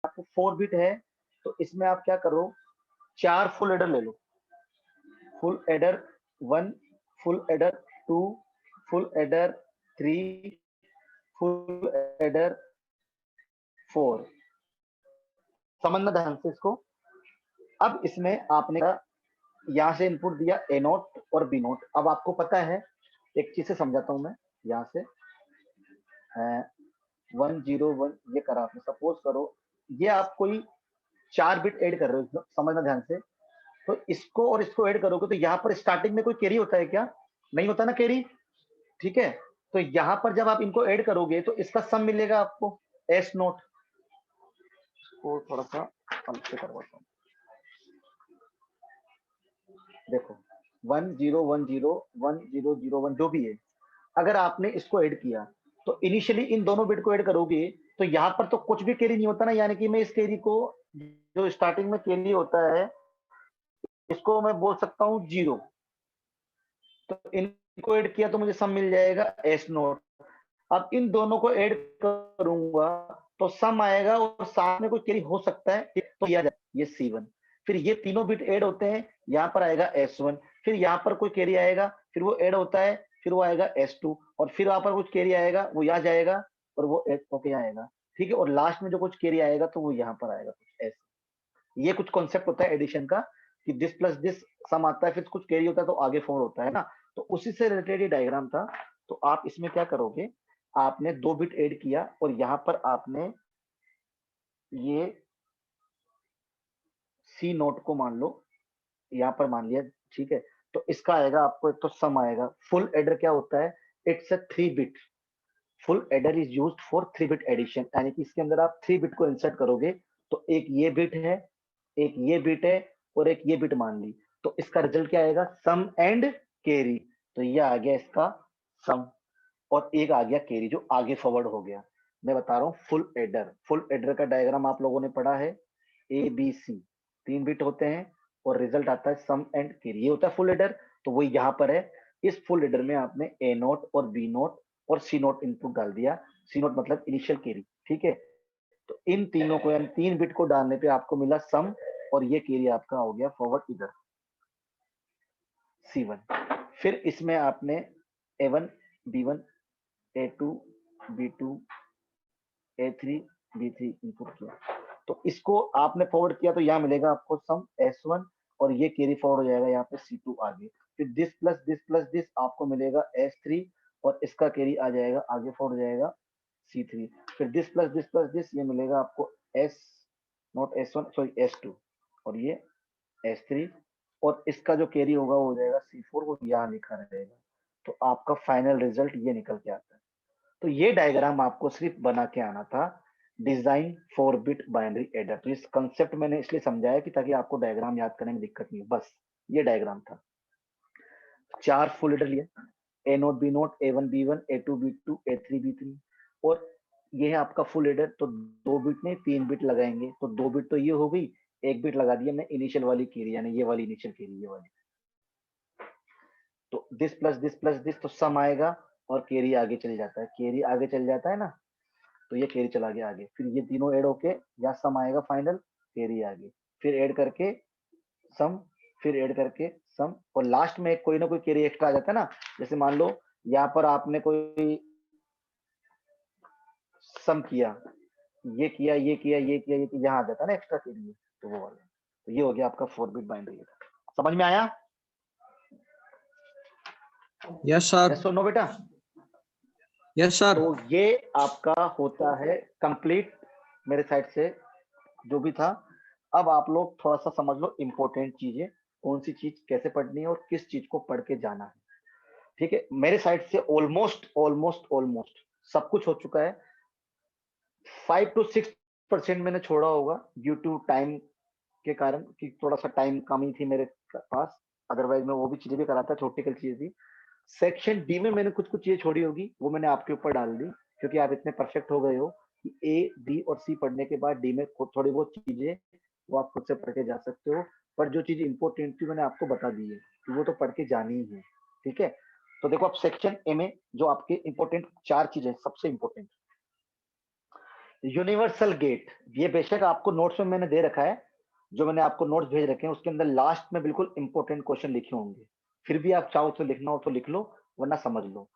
आपको 4 बिट है तो इसमें आप क्या करो, 4 फुल एडर ले लो। Full adder 1, full adder 2, full adder 3, full adder 4। समझना ध्यान से इसको। अब इसमें आपने यहाँ से इनपुट दिया ए नोट और बी नोट। अब आपको पता है, एक चीज से समझाता हूं मैं। यहाँ से 1 0 1 ये करा आपने, सपोज करो ये आप कोई 4 बिट ऐड कर रहे हो, समझना ध्यान से। तो इसको और इसको ऐड करोगे तो यहाँ पर स्टार्टिंग में कोई कैरी होता है क्या? नहीं होता ना कैरी, ठीक है। तो यहाँ पर जब आप इनको ऐड करोगे तो इसका सम मिलेगा आपको एस नोट। इसको थोड़ा सा अलग से करवाता हूँ। देखो 1 0 1 0 1 0 0 1 जो भी है, अगर आपने इसको ऐड किया तो इनिशियली इन दोनों बिट को ऐड करोगे तो यहाँ पर तो कुछ भी कैरी नहीं होता ना, यानी कि मैं इस कैरी को, जो स्टार्टिंग में कैरी होता है, इसको मैं बोल सकता हूँ 0। तो इनको ऐड किया तो मुझे सम मिल जाएगा एस नोट। अब इन दोनों को ऐड करूंगा तो सम आएगा और साथ में कोई कैरी हो सकता है, तो ये C1। फिर ये तीनों बिट ऐड होते हैं, यहाँ पर आएगा S1। फिर यहाँ पर कोई कैरी आएगा, फिर वो ऐड होता है, फिर वो आएगा S2, और फिर वहां पर कुछ कैरी आएगा, वो यहाँ जाएगा और वो ऐड होके यहाँ आएगा, ठीक है। और लास्ट में जो कुछ कैरी आएगा तो वो यहाँ पर आएगा कुछ ऐसे। ये कुछ कॉन्सेप्ट होता है एडिशन का, कि दिस प्लस दिस सम आता है, फिर कुछ कैरी होता है तो आगे फोर होता है ना। तो उसी से रिलेटेड ये डायग्राम था। तो आप इसमें क्या करोगे, आपने 2 बिट ऐड किया और यहाँ पर आपने ये सी नोट को मान लो, यहाँ पर मान लिया, ठीक है। तो इसका आएगा आपको एक तो सम आएगा। फुल एडर क्या होता है, it's a 3 bit. Full adder is used for 3 bit addition, यानी कि इसके अंदर आप 3 बिट को इंसर्ट करोगे तो एक ये बिट है, एक ये बिट है और एक ये बिट मान ली, तो इसका रिजल्ट क्या आएगा, सम एंड कैरी। तो ये आ गया इसका सम और एक आ गया कैरी जो आगे फॉरवर्ड हो गया। मैं बता रहा हूँ फुल एडर का डायग्राम आप लोगों ने पढ़ा है, ए बी सी 3 बिट होते हैं और रिजल्ट आता है सम एंड कैरी, ये होता है फुल एडर। तो वही यहाँ पर है। इस फुल एडर में आपने ए नोट और बी नोट और सी नोट इनपुट डाल दिया। सी नोट मतलब इनिशियल कैरी, ठीक है। तो इन तीनों को, यानी 3 बिट को डालने पे आपको मिला सम और ये कैरी आपका हो गया फॉरवर्ड इधर C1। फिर इसमें आपने A1 B1 A2 B2 A3 B3 input किया, तो इसको आपने फॉरवर्ड किया तो यहाँ मिलेगा आपको सम S1 और ये कैरी फॉरवर्ड हो जाएगा यहाँ पे C2 आगे। फिर दिस प्लस दिस आपको मिलेगा S3 और इसका कैरी आ जाएगा आगे फॉरवर्ड हो जाएगा C3। फिर दिस प्लस दिस ये मिलेगा आपको S not S1 sorry S2 और ये S3 और इसका जो कैरी होगा वो हो जाएगा C4, वो यहाँ लिखा रहेगा। तो आपका फाइनल रिजल्ट ये निकल के आता है। तो ये डायग्राम आपको सिर्फ बना के आना था, डिजाइन 4 बिट बाइनरी एडर। तो इस कंसेप्ट मैंने इसलिए समझाया कि ताकि आपको डायग्राम याद करने में दिक्कत नहीं हो, बस ये डायग्राम था। 4 फुल एडर लिए, ए note B note A1 B1 A2 B2 A3 B3, और ये है आपका फुल एडर। तो 2 बिट नहीं 3 बिट लगाएंगे, तो 2 बिट तो ये हो गई, 1 बिट लगा दिया हमने इनिशियल वाली कैरी, यानी ये वाली इनिशियल कैरी, ये वाली। तो दिस प्लस दिस तो सम आएगा और कैरी आगे चल जाता है, कैरी आगे चल जाता है ना, तो ये कैरी चला गया आगे। फिर ये तीनों ऐड होके या सम आएगा फाइनल, कैरी आगे, फिर ऐड करके सम, फिर ऐड करके सम, और लास्ट में कोई ना कोई कैरी एक्स्ट्रा आ जाता है ना। जैसे मान लो यहाँ पर आपने कोई सम किया, ये किया ये किया ये किया ये किया, यहाँ आ जाता है ना एक्स्ट्रा कैरी, तो वो वाला। तो ये हो गया आपका 4 बिट बाइनरी। समझ में आया? Yes sir. यस और नो बेटा? Yes sir. तो ये आपका होता है कंप्लीट मेरे साइड से जो भी था। अब आप लोग थोड़ा सा समझ लो इंपॉर्टेंट चीजें, कौन सी चीज कैसे पढ़नी है और किस चीज को पढ़ के जाना है, ठीक है। मेरे साइड से ऑलमोस्ट सब कुछ हो चुका है। 5 to 6% मैंने छोड़ा होगा ड्यू टू टाइम के कारण, कि थोड़ा सा टाइम कमी थी मेरे पास, अदरवाइज मैं वो भी चीजें भी कराता, थ्योरेटिकल चीजें थी। सेक्शन डी में मैंने कुछ कुछ चीजें छोड़ी होगी, वो मैंने आपके ऊपर डाल दी, क्योंकि आप इतने परफेक्ट हो गए हो कि ए बी और सी पढ़ने के बाद डी में थोड़ी बहुत चीजें वो आप खुद से पढ़ के जा सकते हो। पर जो चीज इंपॉर्टेंट थी मैंने आपको बता दी है कि वो तो पढ़ के जानी ही है, ठीक है। तो देखो आप सेक्शन ए में जो आपके इंपॉर्टेंट 4 चीजें, सबसे इंपॉर्टेंट यूनिवर्सल गेट, ये बेशक आपको नोट्स में मैंने दे रखा है, जो मैंने आपको नोट्स भेज रखे हैं उसके अंदर लास्ट में बिल्कुल इंपॉर्टेंट क्वेश्चन लिखे होंगे। फिर भी आप चाहो तो लिखना हो तो लिख लो, वरना समझ लो।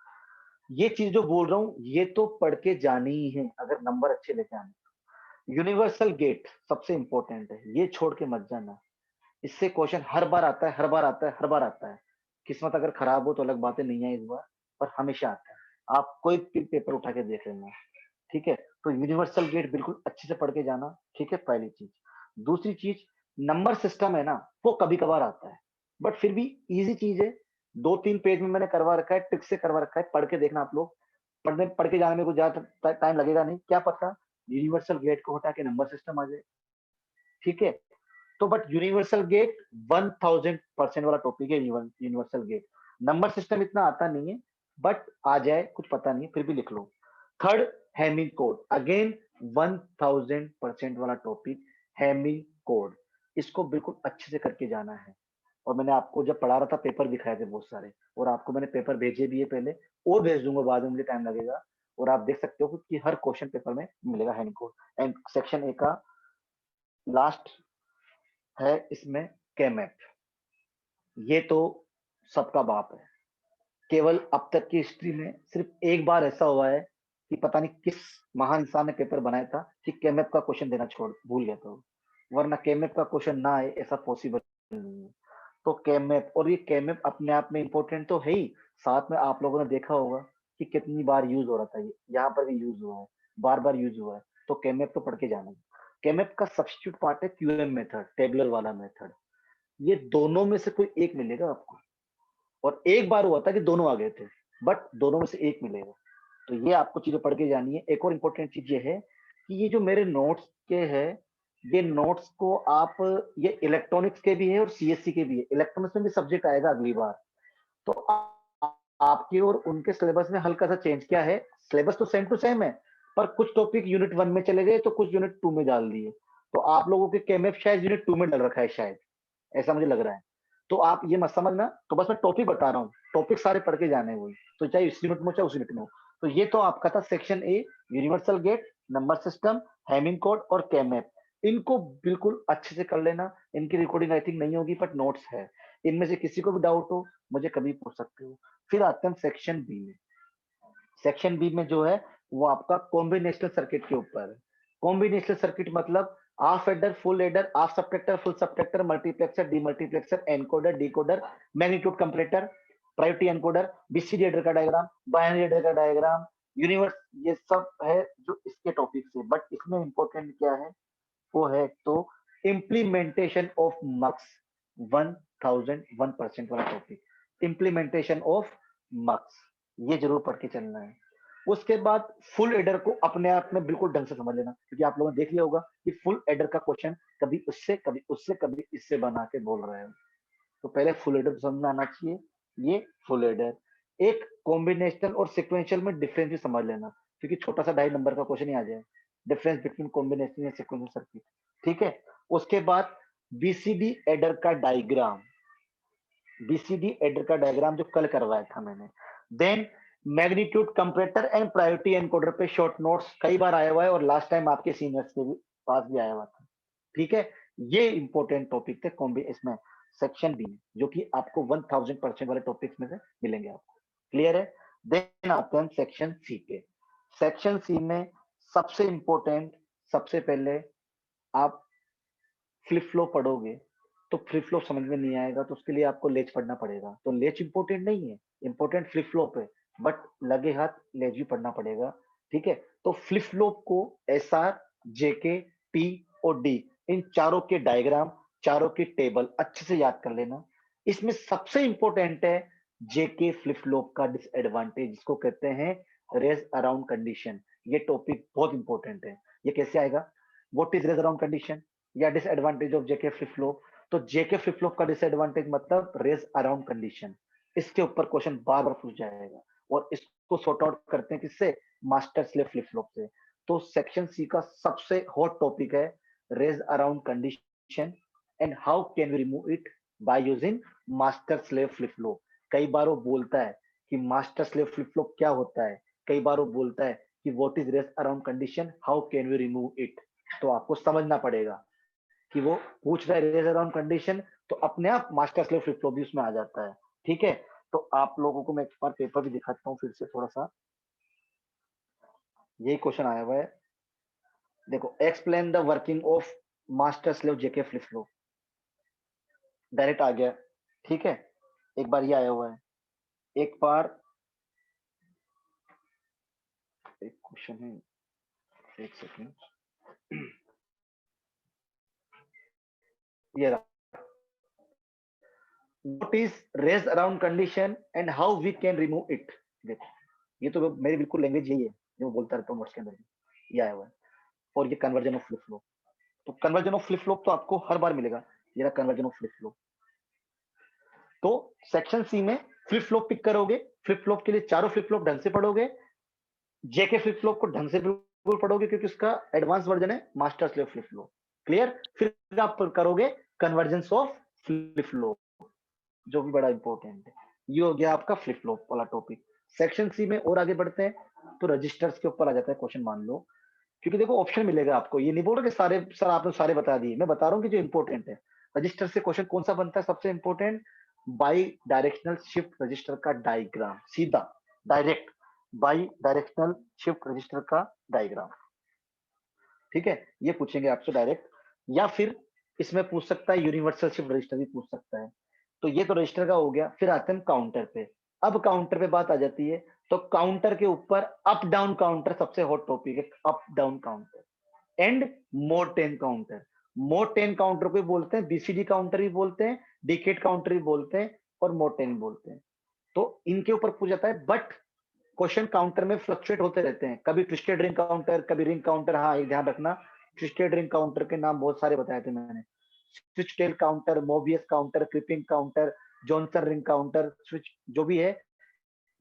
ये चीज जो बोल रहा हूँ ये तो पढ़ के जानी ही है अगर नंबर अच्छे लेके आने। यूनिवर्सल गेट सबसे इंपॉर्टेंट है, ये छोड़ के मत जाना। इससे क्वेश्चन हर बार आता है, हर बार आता है, हर बार आता है। किस्मत अगर खराब हो तो अलग बातें नहीं है इस बार, पर हमेशा आता है। आप कोई भी पेपर उठा के देख लेना, ठीक है। तो यूनिवर्सल गेट बिल्कुल अच्छे से पढ़ के जाना, ठीक है, पहली चीज। दूसरी चीज, नंबर सिस्टम है ना, वो कभी कभार आता है, बट फिर भी इजी चीज है। 2-3 पेज में मैंने करवा रखा है, ट्रिक से करवा रखा है, पढ़ के देखना आप लोग। पढ़ के जाने में कुछ ज्यादा टाइम लगेगा नहीं, क्या पता यूनिवर्सल गेट को हटा के नंबर सिस्टम आ जाए, ठीक है। तो बट यूनिवर्सल गेट 1000% वाला टॉपिक है। यूनिवर्सल गेट, नंबर सिस्टम इतना आता नहीं है, बट आ जाए कुछ पता नहीं है, फिर भी लिख लो। थर्ड, हेमिंग कोड, अगेन 1000% वाला टॉपिक, हेमिंग कोड। इसको बिल्कुल अच्छे से करके जाना है। और मैंने आपको जब पढ़ा रहा था पेपर दिखाए थे बहुत सारे, और आपको मैंने पेपर भेजे भी है पहले, और भेज दूंगा बाद में, मुझे टाइम लगेगा। और आप देख सकते हो कि हर क्वेश्चन पेपर में मिलेगा Hamming code. And section A का लास्ट है इसमें केमैप। ये तो सबका बाप है। केवल अब तक की हिस्ट्री में सिर्फ एक बार ऐसा हुआ है कि पता नहीं किस महान इंसान ने पेपर बनाया था कि केमैप का क्वेश्चन देना छोड़ भूल गया था, वरना केमैप का क्वेश्चन ना आए ऐसा पॉसिबल नहीं है। तो केमैप, और ये केमैप अपने आप में इंपॉर्टेंट तो है ही, साथ में आप लोगों ने देखा होगा कि कितनी बार यूज हो रहा था, ये यहाँ पर भी यूज हुआ है, बार बार यूज हुआ है। तो केमैप तो पढ़ के जाना है। केमैप का सब्स्टिट्यूट पार्ट है क्यूएम मेथड, टेबुलर वाला मेथड। ये दोनों में से कोई एक मिलेगा आपको, और एक बार हुआ था कि दोनों आ गए थे, बट दोनों में से एक मिलेगा। तो ये आपको चीजें पढ़ के जानी है। एक और इम्पोर्टेंट चीज ये है कि ये जो मेरे नोट्स के है, ये नोट्स को आप, ये इलेक्ट्रॉनिक्स के भी है और सीएससी के भी है। इलेक्ट्रॉनिक्स में भी सब्जेक्ट आएगा अगली बार, तो आपके और उनके सिलेबस में हल्का सा चेंज क्या है, सिलेबस तो सेम टू सेम है, पर कुछ टॉपिक यूनिट 1 में चले गए तो कुछ यूनिट 2 में डाल दिए। तो आप लोगों के केमेफ शायद यूनिट 2 में डल रखा है शायद, ऐसा मुझे लग रहा है। तो आप ये मत समझना, तो बस मैं टॉपिक बता रहा हूँ, टॉपिक सारे पढ़ के जाने हैं वही, तो चाहे इस यूनिट में चाहे उस यूनिट में हो। तो ये तो आपका था section A, universal gate, number system, Hamming code और केमैप। इनको बिल्कुल अच्छे से कर लेना। इनकी रिकॉर्डिंग आई थिंक नहीं होगी, बट नोट्स है। इनमें से किसी को भी डाउट हो मुझे कभी पूछ सकते हो। फिर आते हैं सेक्शन बी में। सेक्शन बी में जो है वो आपका कॉम्बिनेशनल सर्किट के ऊपर है। कॉम्बिनेशनल सर्किट मतलब half adder, full adder, half subtractor, full subtractor, multiplexer, demultiplexer, encoder, decoder, magnitude comparator, priority encoder, BCD adder का डायग्राम, बाइनरी एडर का डायग्राम, यूनिवर्स, ये सब है जो इसके टॉपिक है। बट इसमें इंपॉर्टेंट क्या है, वो है तो इम्प्लीमेंटेशन ऑफ मक्स, 1001% वाला टॉपिक, इम्प्लीमेंटेशन ऑफ मक्स, ये जरूर पढ़ के चलना है। उसके बाद फुल एडर को अपने आप में बिल्कुल ढंग से समझ लेना, क्योंकि आप लोगों ने देख लिया होगा कि फुल एडर का क्वेश्चन कभी उससे कभी उससे कभी इससे बना के बोल रहे हो। तो पहले फुल एडर समझ में आना चाहिए। ये फुल एडर, एक कॉम्बिनेशनल और सिक्वेंशियल में डिफरेंस भी समझ लेना, क्योंकि छोटा सा 2.5 नंबर का क्वेश्चन ही आ जाए, डिफरेंस बिटवीन कॉम्बिनेशन या सिक्वेंशियल सर्किट, ठीक है। उसके बाद बीसीडी एडर का डायग्राम, बीसीडी एडर का डायग्राम जो कल करवाया था मैंने। Then magnitude comparator and priority encoder पे शॉर्ट नोट्स कई बार आया हुआ है, और लास्ट टाइम आपके सीनियर्स के भी पास भी आया हुआ था, ठीक है। ये इंपॉर्टेंट टॉपिक थे कॉम्बी इसमें, सेक्शन बी में, जो कि आपको 1000% वाले टॉपिक्स में से मिलेंगे आपको। क्लियर है। देन आते हैं सेक्शन सी पे। सेक्शन सी में सबसे इंपॉर्टेंट, सबसे पहले आप फ्लिप फ्लॉप पढ़ोगे, तो फ्लिप फ्लॉप समझ में नहीं आएगा, तो उसके लिए आपको लेच पढ़ना पड़ेगा। तो लेच इंपॉर्टेंट नहीं है, इंपॉर्टेंट फ्लिप फ्लॉप है, बट लगे हाथ लेच भी पढ़ना पड़ेगा, ठीक है। तो फ्लिप फ्लॉप को एस आर, जेके, टी और डी, इन चारों के डायग्राम, चारों की टेबल अच्छे से याद कर लेना। इसमें सबसे इंपॉर्टेंट है जेके फ्लिप फ्लॉप का डिसएडवांटेज, जिसको कहते हैं रेज अराउंड कंडीशन। ये टॉपिक बहुत इंपॉर्टेंट है। ये कैसे आएगा, what is race around condition या disadvantage of JK flip flop. तो जेके फ्लिप फ्लॉप का डिसएडवांटेज मतलब रेज अराउंड कंडीशन। इसके ऊपर क्वेश्चन बार बार पूछ जाएगा, और इसको सॉर्ट आउट करते हैं किससे, मास्टर स्लेव फ्लिप फ्लॉप से। तो सेक्शन सी का सबसे हॉट टॉपिक है race around condition and how can we remove it by using master slave flip flop. कई बार वो बोलता है कि मास्टर स्लेव फ्लिप फ्लॉप क्या होता है, कई बार वो बोलता है कि what is race around condition, how can we remove it. तो आपको समझना पड़ेगा कि वो पूछ रहा है रेस अराउंड कंडीशन, तो अपने आप मास्टर स्लेव फ्लिप फ्लॉप भी उसमें आ जाता है। ठीक है, तो आप लोगों को मैं एक बार पेपर भी दिखाता हूँ फिर से थोड़ा सा। यही क्वेश्चन आया हुआ है, देखो, explain the working of master slave JK flip flop. Direct आ गया, ठीक है, एक बार ये आया हुआ है, एक बार एक क्वेश्चन है, एक सेकंड, ये रहा, what is race around condition and how we can remove it. देखो, ये तो मेरी बिल्कुल लैंग्वेज यही है जो मैं बोलता रहता हूँ नोट्स के अंदर भी, ये आया हुआ है। और ये कन्वर्जन ऑफ फ्लिप फ्लॉप, तो कन्वर्जन ऑफ फ्लिप फ्लॉप तो आपको हर बार मिलेगा, ये कन्वर्जन ऑफ फ्लिप फ्लॉप। तो सेक्शन सी में फ्लिप फ्लॉप पिक करोगे, फ्लिप फ्लॉप के लिए चारों फ्लिप फ्लॉप ढंग से पढ़ोगे, जेके फ्लिप फ्लॉप को ढंग से बिल्कुल पढ़ोगे क्योंकि उसका एडवांस वर्जन है master slave flip flop. Clear, फिर आप करोगे कन्वर्जेंस ऑफ फ्लिप फ्लॉप, जो भी बड़ा इंपॉर्टेंट है। ये हो गया आपका फ्लिप फ्लॉप वाला टॉपिक। सेक्शन सी में और आगे बढ़ते हैं तो रजिस्टर्स के ऊपर आ जाता है क्वेश्चन, मान लो, क्योंकि देखो ऑप्शन मिलेगा आपको, ये नहीं बोल रहा कि सारे सर आपने सारे बता दिए, मैं बता रहा हूँ कि जो इंपॉर्टेंट है। रजिस्टर से क्वेश्चन कौन सा बनता है सबसे important, by directional shift register का डायग्राम, सीधा direct by directional shift register का डायग्राम। ठीक है, ये पूछेंगे आपसे डायरेक्ट, या फिर इसमें पूछ सकता है यूनिवर्सल शिफ्ट रजिस्टर भी पूछ सकता है। तो ये तो रजिस्टर का हो गया, फिर आते हैं काउंटर पे। अब काउंटर पे बात आ जाती है, तो काउंटर के ऊपर अप डाउन काउंटर सबसे हॉट टॉपिक है, up down counter and mode 10 counter. Mode 10 counter को बोलते हैं बीसीडी काउंटर भी बोलते हैं, डिकेट काउंटर भी बोलते हैं, और मोड 10 बोलते हैं। तो इनके ऊपर पूछ जाता है, बट क्वेश्चन काउंटर में फ्लक्चुएट होते रहते हैं, कभी ट्विस्टेड रिंग काउंटर, कभी रिंग काउंटर। हाँ, एक ध्यान रखना, ट्विस्टेड रिंग काउंटर के नाम बहुत सारे बताए थे मैंने, switch tail counter, Mobius counter, creeping counter, Johnson ring counter, switch जो भी है,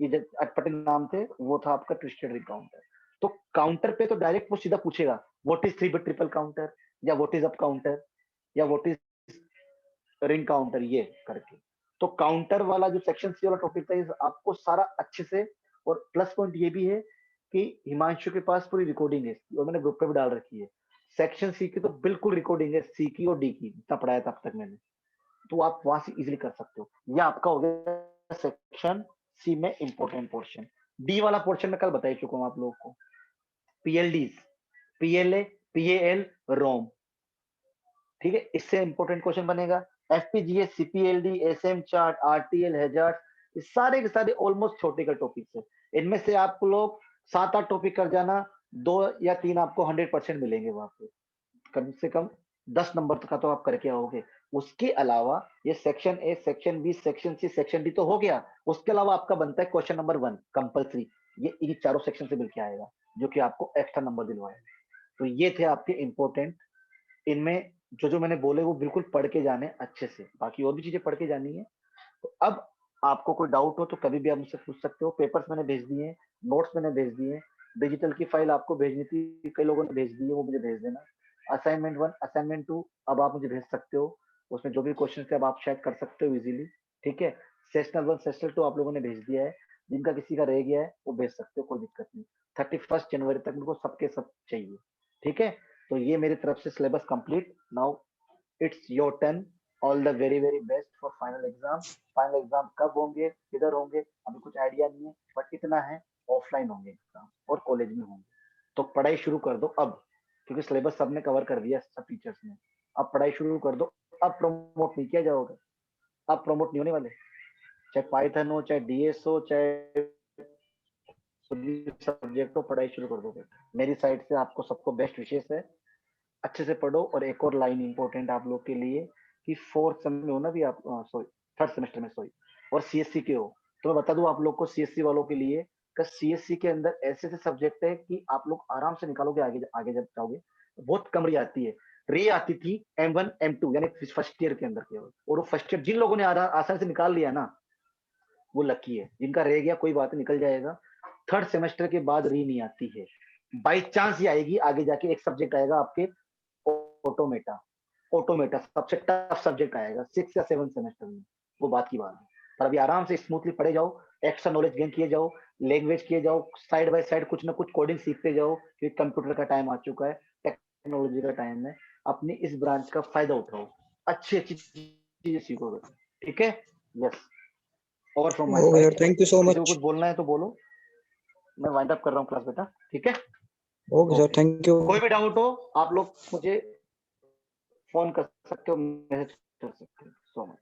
ये जो अटपटे नाम थे वो था आपका ट्विस्टेड रिंग काउंटर। तो काउंटर पे तो डायरेक्ट वो सीधा पूछेगा what is 3 bit triple counter, या व्हाट इज अप काउंटर, या व्हाट इज रिंग काउंटर, ये करके। तो काउंटर वाला जो सेक्शन सी वाला टॉपिक था, ये आपको सारा अच्छे से, और प्लस पॉइंट ये भी है कि हिमांशु के पास पूरी रिकॉर्डिंग है और मैंने ग्रुप पे भी डाल रखी है। सेक्शन सी की तो बिल्कुल रिकॉर्डिंग है, सी की और डी की, जितना पढ़ाया था अब तक मैंने, तो आप वहां से इजीली कर सकते हो। ये आपका हो गया सेक्शन सी में इंपॉर्टेंट पोर्शन। डी वाला पोर्शन में कल बता ही चुका हूं आप लोगों को, पीएलडीज, पीएलए, पीएएल, रोम। ठीक है, इससे इंपॉर्टेंट क्वेश्चन बनेगा। FPGA, CPLD, SM chart, RTL, hazard, ये सारे के सारे ऑलमोस्ट छोटे का टॉपिक्स है। इनमें से आपको लोग 7-8 टॉपिक कर जाना, 2 या 3 आपको 100% मिलेंगे वहां पे, कम से कम 10 नंबर का तो आप करके आओगे। उसके अलावा ये section A, section B, section C, section D तो हो गया, उसके अलावा आपका बनता है क्वेश्चन नंबर 1 कंपलसरी, ये इन चारों सेक्शन से मिलके आएगा, जो कि आपको एक्स्ट्रा नंबर दिलवाएगा। तो ये थे आपके इंपॉर्टेंट, इनमें जो जो मैंने बोले वो बिल्कुल पढ़ के जाने अच्छे से, बाकी और भी चीजें पढ़ के जानी है। तो अब आपको कोई डाउट हो तो कभी भी आप मुझसे पूछ सकते हो, पेपर्स मैंने भेज दिए, नोट्स मैंने भेज दिए, डिजिटल की फाइल आपको भेजनी थी, कई लोगों ने भेज दी है, वो मुझे भेज देना। असाइनमेंट 1, असाइनमेंट 2 अब आप मुझे भेज सकते हो, उसमें जो भी क्वेश्चन थे अब आप शायद कर सकते हो इजीली। ठीक है, सेशनल 1, सेशनल 2 आप लोगों ने भेज दिया है, जिनका किसी का रह गया है वो भेज सकते हो, कोई दिक्कत नहीं। 31 जनवरी तक मेरे को सबके सब चाहिए। ठीक है, तो ये मेरी तरफ से syllabus complete. Now it's your turn. All the very very best for final exam. Final exam कब होंगे, किधर होंगे, अभी कुछ आइडिया नहीं है, बट इतना है ऑफलाइन होंगे एग्जाम और कॉलेज में होंगे। तो पढ़ाई शुरू कर दो अब, क्योंकि सिलेबस सबने कवर कर दिया, सब टीचर्स ने। अब पढ़ाई शुरू कर दो, अब प्रमोट नहीं किया जाओगे, अब प्रमोट नहीं होने वाले, चाहे पाइथन हो, चाहे डीएस हो, चाहे सब्जेक्ट हो, पढ़ाई शुरू कर दो बेटा। मेरी साइड से आपको सबको बेस्ट विशेष है, अच्छे से पढ़ो। और एक और लाइन इंपॉर्टेंट आप लोग के लिए कि फोर्थ सेमेस्टर में हो ना भी आप, सॉरी थर्ड सेमेस्टर में, सॉरी, और सीएससी के हो, तो मैं बता दूं आप लोग को सीएससी वालों के लिए कि सीएससी के अंदर ऐसे ऐसे सब्जेक्ट है कि आप लोग आराम से निकालोगे, आगे आगे जब जाओगे बहुत कम री आती है। री आती थी M1 M2 यानी फर्स्ट ईयर के अंदर केवल, और वो फर्स्ट ईयर जिन लोगों ने आसानी से निकाल लिया ना वो लकी है, जिनका रह गया कोई बात नहीं, निकल जाएगा। थर्ड सेमेस्टर के बाद री नहीं आती है, बाई चांस ही आएगी, आगे जाके एक सब्जेक्ट आएगा आपके ऑटोमेटा। ऑटोमेटा सबसे टफ सब्जेक्ट आएगा 6 या 7 सेमेस्टर में, वो बात की बात है। पर अभी आराम से स्मूथली पढ़े जाओ, एक्स्ट्रा नॉलेज गेन किए जाओ, लैंग्वेज किए जाओ, साइड बाय साइड कुछ ना कुछ कोडिंग सीखते जाओ, क्योंकि कंप्यूटर का टाइम आ चुका है, टेक्नोलॉजी का टाइम है। अपनी इस ब्रांच का फायदा उठाओ, अच्छी अच्छी चीजें सीखोगे, ठीक है। Yes, over from my okay side. Sir, thank you so किसी को मच। कुछ बोलना है तो बोलो, मैं वाइंड अप कर रहा हूँ क्लास बेटा, ठीक है। Okay sir, okay, thank you. कोई भी डाउट हो आप लोग मुझे फोन कर सकते हो, मैसेज कर सकते हो। So much.